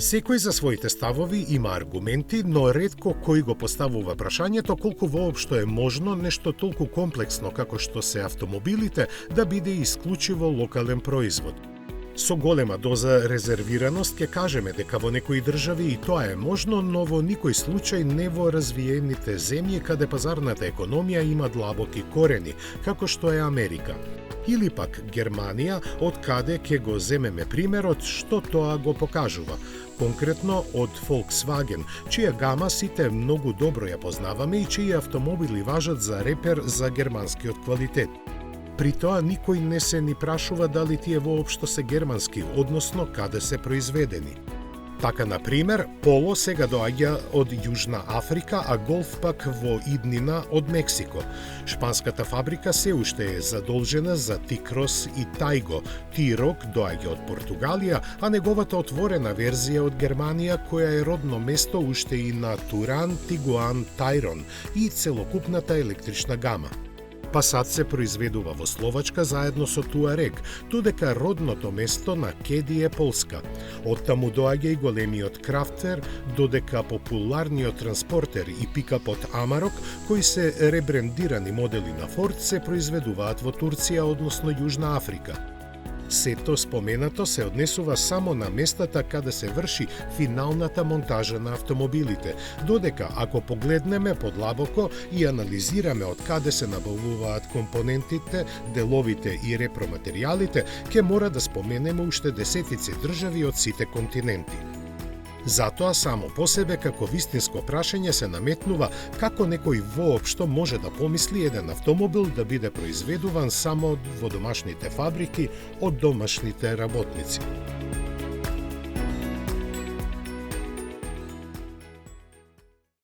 Секој за своите ставови има аргументи, но ретко кој го поставува прашањето колку воопшто е можно нешто толку комплексно како што се автомобилите да биде исклучиво локален производ. Со голема доза резервираност ќе кажеме дека во некои држави и тоа е можно, но во никој случај не во развиените земји каде пазарната економија има длабоки корени, како што е Америка. Или пак Германија, од каде ќе го земеме примерот што тоа го покажува. Конкретно од Volkswagen, чија гама сите многу добро ја познаваме и чии автомобили важат за репер за германскиот квалитет. При тоа никој не се ни прашува дали тие воопшто се германски, односно каде се произведени. Така, например, Поло сега доаѓа од Јужна Африка, а Голф пак во иднина од Мексико. Шпанската фабрика се уште е задолжена за T-Cross и Taigo. T-Roc доаѓа од Португалија, а неговата отворена верзија од Германија, која е родно место уште и на Туран, Тигуан, Тайрон и целокупната електрична гама. Пасат се произведува во Словачка заедно со Туарег, додека родното место на Кеди е Полска. Оттаму доаѓа и големиот Крафтер, додека популарниот транспортер и пикапот Амарок, кои се ребрендирани модели на Форд, се произведуваат во Турција, односно Јужна Африка. Сето споменато се однесува само на местата каде се врши финалната монтажа на автомобилите, додека ако погледнеме подлабоко и анализираме од каде се набавуваат компонентите, деловите и репроматеријалите, ќе мора да споменеме уште десетици држави од сите континенти. Затоа само по себе како вистинско прашање се наметнува како некој воопшто може да помисли еден автомобил да биде произведуван само во домашните фабрики од домашните работници.